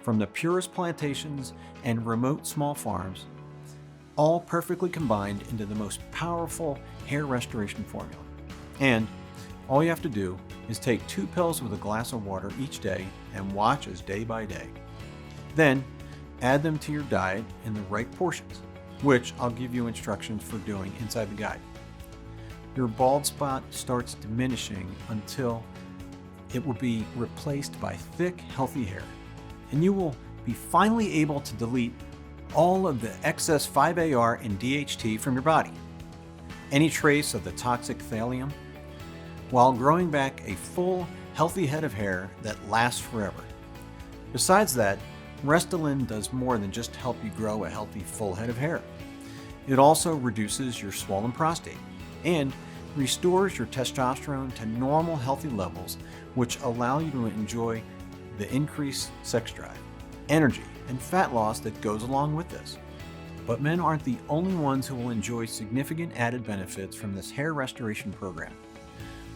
from the purest plantations and remote small farms, all perfectly combined into the most powerful hair restoration formula. And all you have to do is take 2 pills with a glass of water each day and watch as day by day. Then add them to your diet in the right portions, which I'll give you instructions for doing inside the guide. Your bald spot starts diminishing until it will be replaced by thick, healthy hair, and you will be finally able to delete all of the excess 5-AR and DHT from your body, any trace of the toxic thallium, while growing back a full, healthy head of hair that lasts forever. Besides that, Restolin does more than just help you grow a healthy, full head of hair. It also reduces your swollen prostate and restores your testosterone to normal, healthy levels, which allow you to enjoy the increased sex drive, energy, and fat loss that goes along with this. But men aren't the only ones who will enjoy significant added benefits from this hair restoration program.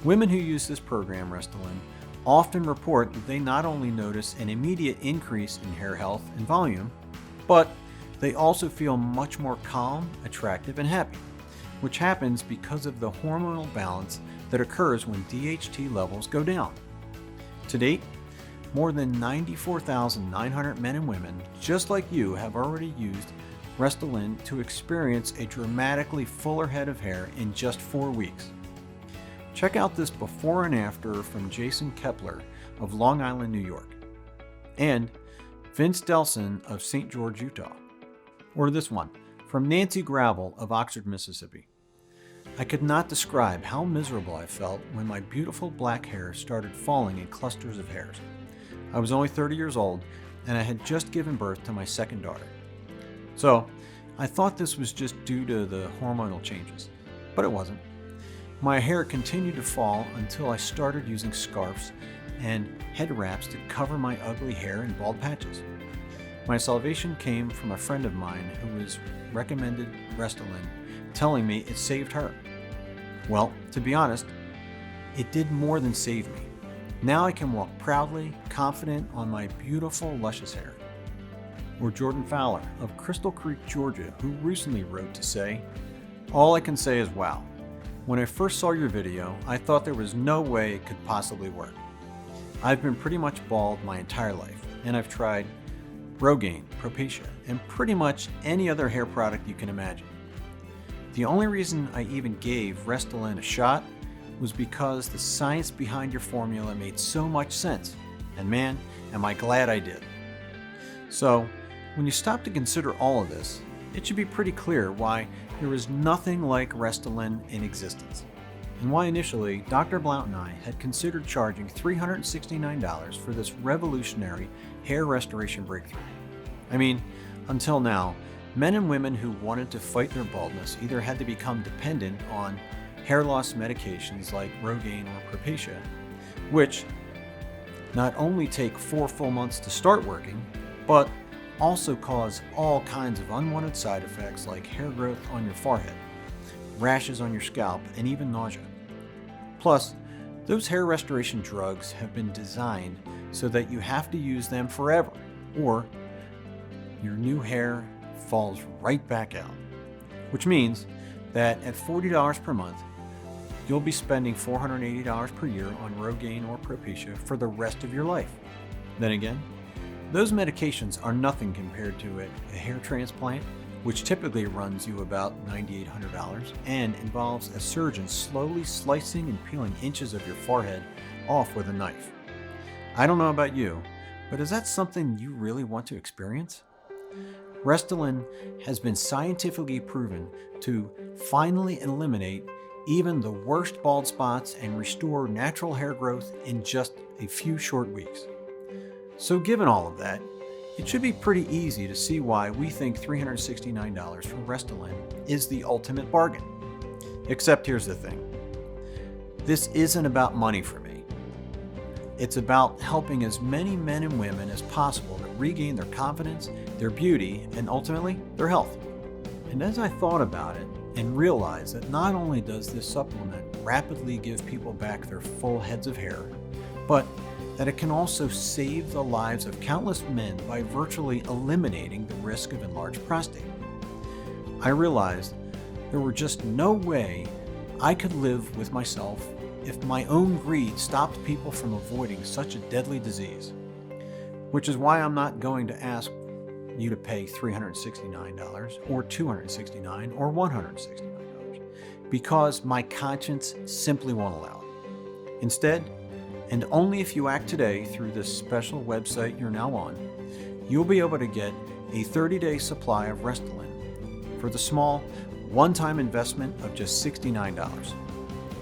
Women who use this program, Restolin, often report that they not only notice an immediate increase in hair health and volume, but they also feel much more calm, attractive, and happy, which happens because of the hormonal balance that occurs when DHT levels go down. To date, more than 94,900 men and women just like you have already used Restolin to experience a dramatically fuller head of hair in just 4 weeks. Check out this before and after from Jason Kepler of Long Island, New York, and Vince Delson of St. George, Utah, or this one from Nancy Gravel of Oxford, Mississippi. I could not describe how miserable I felt when my beautiful black hair started falling in clusters of hairs. I was only 30 years old, and I had just given birth to my second daughter. So I thought this was just due to the hormonal changes, but it wasn't. My hair continued to fall until I started using scarves and head wraps to cover my ugly hair and bald patches. My salvation came from a friend of mine who was recommended Restolin, telling me it saved her. Well, to be honest, it did more than save me. Now I can walk proudly, confident on my beautiful, luscious hair. Or Jordan Fowler of Crystal Creek, Georgia, who recently wrote to say, "All I can say is wow. When I first saw your video, I thought there was no way it could possibly work. I've been pretty much bald my entire life, and I've tried Rogaine, Propecia, and pretty much any other hair product you can imagine. The only reason I even gave Restolin a shot was because the science behind your formula made so much sense, and man, am I glad I did." So, when you stop to consider all of this, it should be pretty clear why there is nothing like Restolin in existence, and why initially Dr. Blount and I had considered charging $369 for this revolutionary hair restoration breakthrough. I mean, until now, men and women who wanted to fight their baldness either had to become dependent on hair loss medications like Rogaine or Propecia, which not only take 4 full months to start working, but also cause all kinds of unwanted side effects like hair growth on your forehead, rashes on your scalp, and even nausea. Plus, those hair restoration drugs have been designed so that you have to use them forever, or your new hair falls right back out. Which means that at $40 per month, you'll be spending $480 per year on Rogaine or Propecia for the rest of your life. Then again, those medications are nothing compared to a hair transplant, which typically runs you about $9,800 and involves a surgeon slowly slicing and peeling inches of your forehead off with a knife. I don't know about you, but is that something you really want to experience? Restolin has been scientifically proven to finally eliminate even the worst bald spots and restore natural hair growth in just a few short weeks. So given all of that, it should be pretty easy to see why we think $369 for Restolin is the ultimate bargain. Except here's the thing. This isn't about money for me. It's about helping as many men and women as possible to regain their confidence, their beauty, and ultimately their health. And as I thought about it and realized that not only does this supplement rapidly give people back their full heads of hair, but that it can also save the lives of countless men by virtually eliminating the risk of enlarged prostate, I realized there were just no way I could live with myself if my own greed stopped people from avoiding such a deadly disease. Which is why I'm not going to ask you to pay $369 or $269 or $169, because my conscience simply won't allow it. Instead, and only if you act today through this special website you're now on, you'll be able to get a 30-day supply of Restolin for the small, one-time investment of just $69.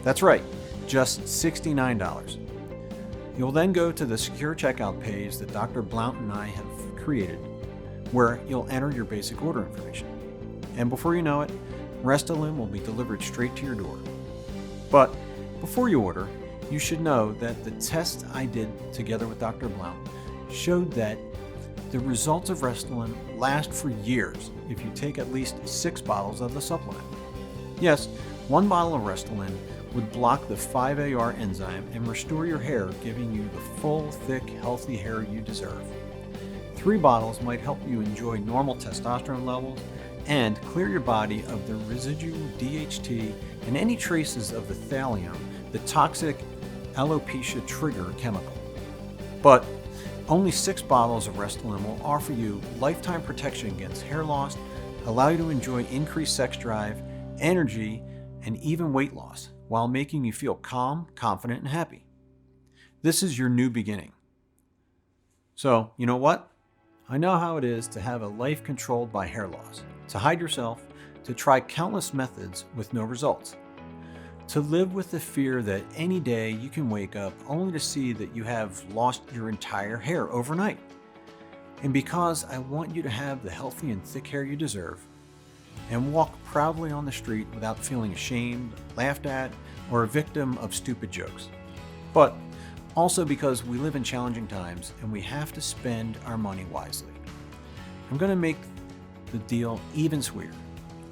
That's right, just $69. You'll then go to the secure checkout page that Dr. Blount and I have created, where you'll enter your basic order information. And before you know it, Restolin will be delivered straight to your door. But before you order, you should know that the test I did together with Dr. Blount showed that the results of Restolin last for years if you take at least 6 bottles of the supplement. Yes, 1 bottle of Restolin would block the 5-AR enzyme and restore your hair, giving you the full, thick, healthy hair you deserve. 3 bottles might help you enjoy normal testosterone levels and clear your body of the residual DHT and any traces of the thallium, the toxic alopecia trigger chemical. But only 6 bottles of Restolin will offer you lifetime protection against hair loss, allow you to enjoy increased sex drive, energy, and even weight loss, while making you feel calm, confident, and happy. This is your new beginning. So, you know what? I know how it is to have a life controlled by hair loss, to hide yourself, to try countless methods with no results, to live with the fear that any day you can wake up only to see that you have lost your entire hair overnight. And because I want you to have the healthy and thick hair you deserve, and walk proudly on the street without feeling ashamed, laughed at, or a victim of stupid jokes. But also because we live in challenging times and we have to spend our money wisely. I'm going to make the deal even sweeter.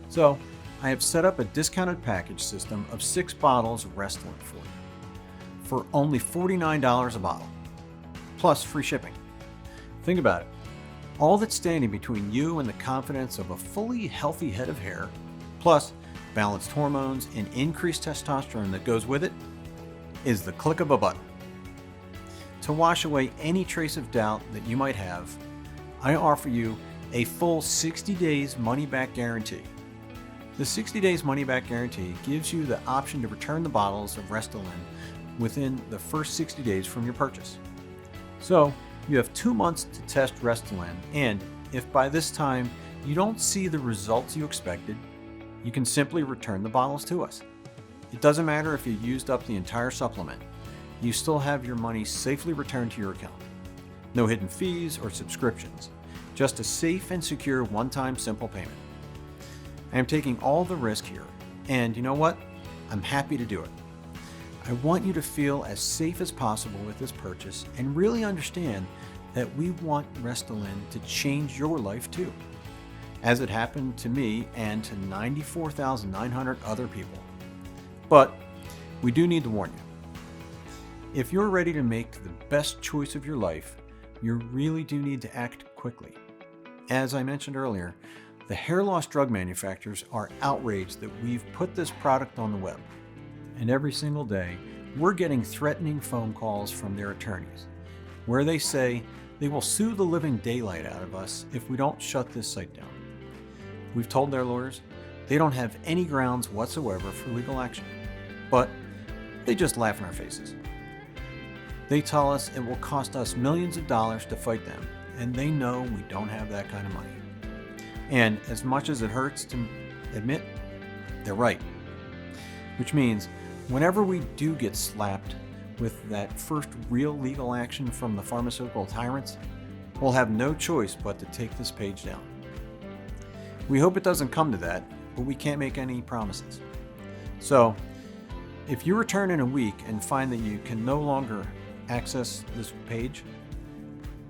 So I have set up a discounted package system of 6 bottles of Restolin for you for only $49 a bottle, plus free shipping. Think about it. All that's standing between you and the confidence of a fully healthy head of hair, plus balanced hormones and increased testosterone that goes with it, is the click of a button. To wash away any trace of doubt that you might have, I offer you a full 60 days money-back guarantee. The 60 days money-back guarantee gives you the option to return the bottles of Restolin within the first 60 days from your purchase. So, you have 2 months to test Restolin, and if by this time you don't see the results you expected, you can simply return the bottles to us. It doesn't matter if you used up the entire supplement. You still have your money safely returned to your account. No hidden fees or subscriptions, just a safe and secure one-time simple payment. I am taking all the risk here, and you know what? I'm happy to do it. I want you to feel as safe as possible with this purchase and really understand that we want Restolin to change your life too, as it happened to me and to 94,900 other people. But we do need to warn you. If you're ready to make the best choice of your life, you really do need to act quickly. As I mentioned earlier, the hair loss drug manufacturers are outraged that we've put this product on the web. And every single day, we're getting threatening phone calls from their attorneys, where they say they will sue the living daylight out of us if we don't shut this site down. We've told their lawyers they don't have any grounds whatsoever for legal action, but they just laugh in our faces. They tell us it will cost us millions of dollars to fight them, and they know we don't have that kind of money. And as much as it hurts to admit, they're right. Which means whenever we do get slapped with that first real legal action from the pharmaceutical tyrants, we'll have no choice but to take this page down. We hope it doesn't come to that, but we can't make any promises. So, if you return in a week and find that you can no longer access this page,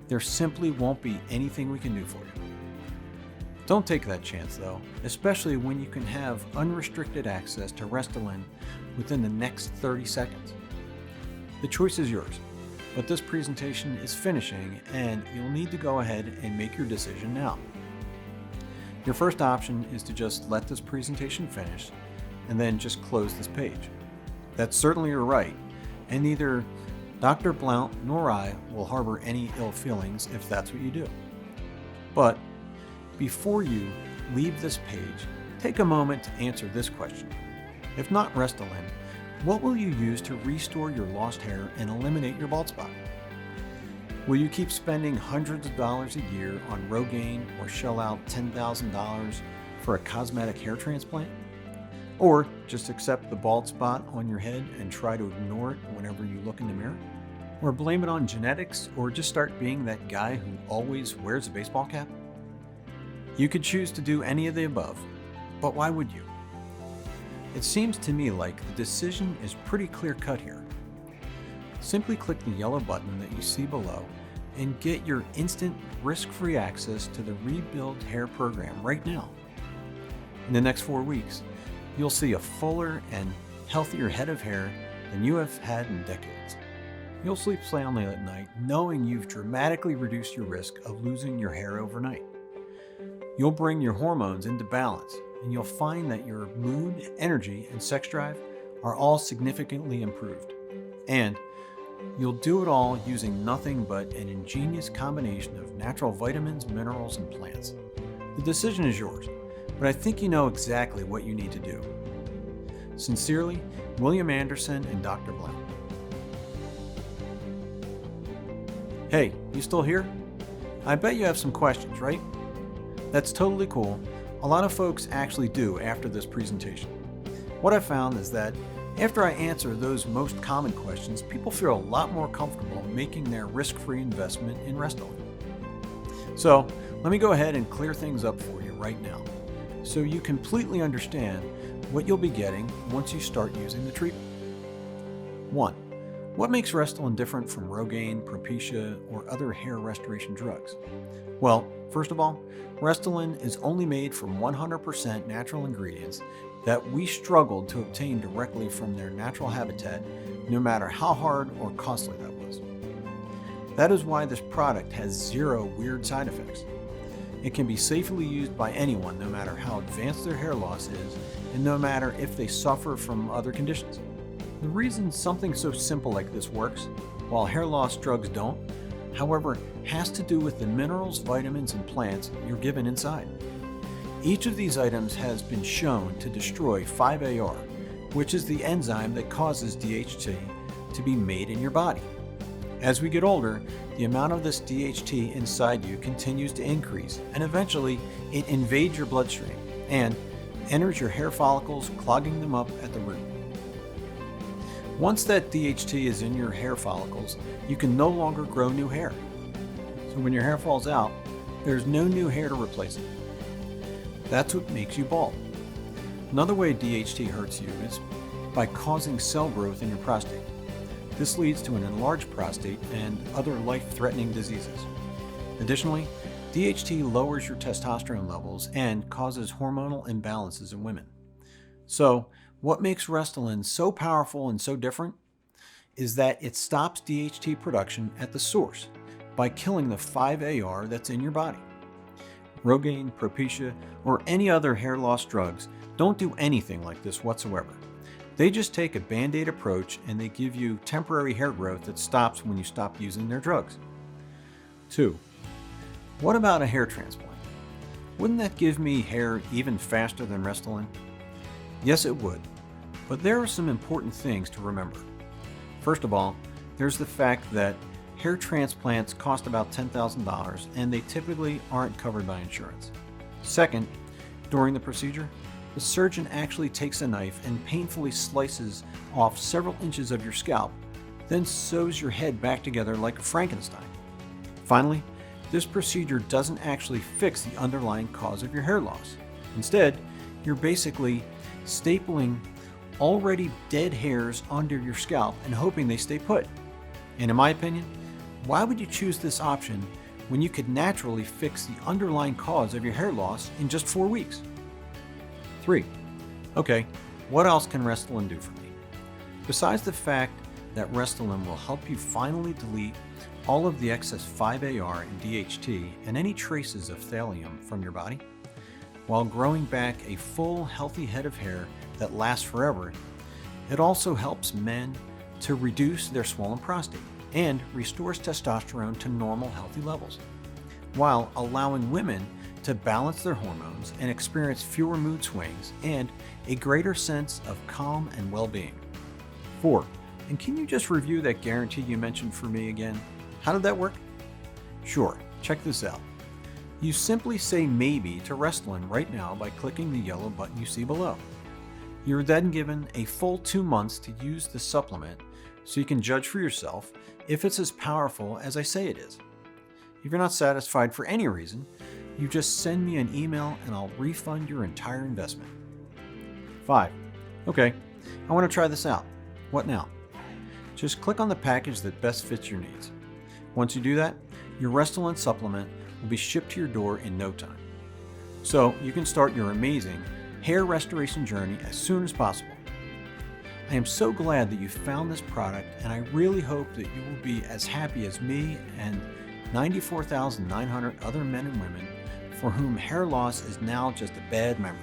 there simply won't be anything we can do for you. Don't take that chance though, especially when you can have unrestricted access to Restolin within the next 30 seconds. The choice is yours, but this presentation is finishing and you'll need to go ahead and make your decision now. Your first option is to just let this presentation finish and then just close this page. That's certainly your right, and neither Dr. Blount nor I will harbor any ill feelings if that's what you do. But before you leave this page, take a moment to answer this question. If not Restolin, what will you use to restore your lost hair and eliminate your bald spot? Will you keep spending hundreds of dollars a year on Rogaine or shell out $10,000 for a cosmetic hair transplant? Or just accept the bald spot on your head and try to ignore it whenever you look in the mirror? Or blame it on genetics, or just start being that guy who always wears a baseball cap? You could choose to do any of the above, but why would you? It seems to me like the decision is pretty clear-cut here. Simply click the yellow button that you see below and get your instant risk-free access to the Rebuild Hair program right now. In the next 4 weeks, you'll see a fuller and healthier head of hair than you have had in decades. You'll sleep soundly at night knowing you've dramatically reduced your risk of losing your hair overnight. You'll bring your hormones into balance, and you'll find that your mood, energy, and sex drive are all significantly improved. And you'll do it all using nothing but an ingenious combination of natural vitamins, minerals, and plants. The decision is yours, but I think you know exactly what you need to do. Sincerely, William Anderson and Dr. Blount. Hey, you still here? I bet you have some questions, right? That's totally cool. A lot of folks actually do after this presentation. What I found is that after I answer those most common questions, people feel a lot more comfortable making their risk-free investment in Restolin. So let me go ahead and clear things up for you right now, so you completely understand what you'll be getting once you start using the treatment. 1. What makes Restolin different from Rogaine, Propecia, or other hair restoration drugs? Well, first of all, Restolin is only made from 100% natural ingredients that we struggled to obtain directly from their natural habitat, no matter how hard or costly that was. That is why this product has 0 weird side effects. It can be safely used by anyone, no matter how advanced their hair loss is, and no matter if they suffer from other conditions. The reason something so simple like this works, while hair loss drugs don't, however, has to do with the minerals, vitamins, and plants you're given inside. Each of these items has been shown to destroy 5-AR, which is the enzyme that causes DHT to be made in your body. As we get older, the amount of this DHT inside you continues to increase, and eventually it invades your bloodstream and enters your hair follicles, clogging them up at the root. Once that DHT is in your hair follicles, you can no longer grow new hair. So when your hair falls out, there's no new hair to replace it. That's what makes you bald. Another way DHT hurts you is by causing cell growth in your prostate. This leads to an enlarged prostate and other life-threatening diseases. Additionally, DHT lowers your testosterone levels and causes hormonal imbalances in women. So, what makes Restolin so powerful and so different is that it stops DHT production at the source by killing the 5-AR that's in your body. Rogaine, Propecia, or any other hair loss drugs don't do anything like this whatsoever. They just take a band-aid approach and they give you temporary hair growth that stops when you stop using their drugs. 2. What about a hair transplant? Wouldn't that give me hair even faster than Restolin? Yes, it would, but there are some important things to remember. First of all, there's the fact that hair transplants cost about $10,000 and they typically aren't covered by insurance. Second, during the procedure, the surgeon actually takes a knife and painfully slices off several inches of your scalp, then sews your head back together like a Frankenstein. Finally, this procedure doesn't actually fix the underlying cause of your hair loss. Instead, you're basically stapling already dead hairs under your scalp and hoping they stay put. And in my opinion, why would you choose this option when you could naturally fix the underlying cause of your hair loss in just 4 weeks? 3. Okay, what else can Restolin do for me? Besides the fact that Restolin will help you finally delete all of the excess 5-AR and DHT and any traces of thallium from your body, while growing back a full, healthy head of hair that lasts forever, it also helps men to reduce their swollen prostate and restores testosterone to normal, healthy levels, while allowing women to balance their hormones and experience fewer mood swings and a greater sense of calm and well-being. 4. And can you just review that guarantee you mentioned for me again? How did that work? Sure, check this out. You simply say maybe to Restolin right now by clicking the yellow button you see below. You're then given a full 2 months to use the supplement so you can judge for yourself if it's as powerful as I say it is. If you're not satisfied for any reason, you just send me an email and I'll refund your entire investment. 5. Okay, I want to try this out. What now? Just click on the package that best fits your needs. Once you do that, your Restolin supplement will be shipped to your door in no time. So you can start your amazing hair restoration journey as soon as possible. I am so glad that you found this product, and I really hope that you will be as happy as me and 94,900 other men and women for whom hair loss is now just a bad memory.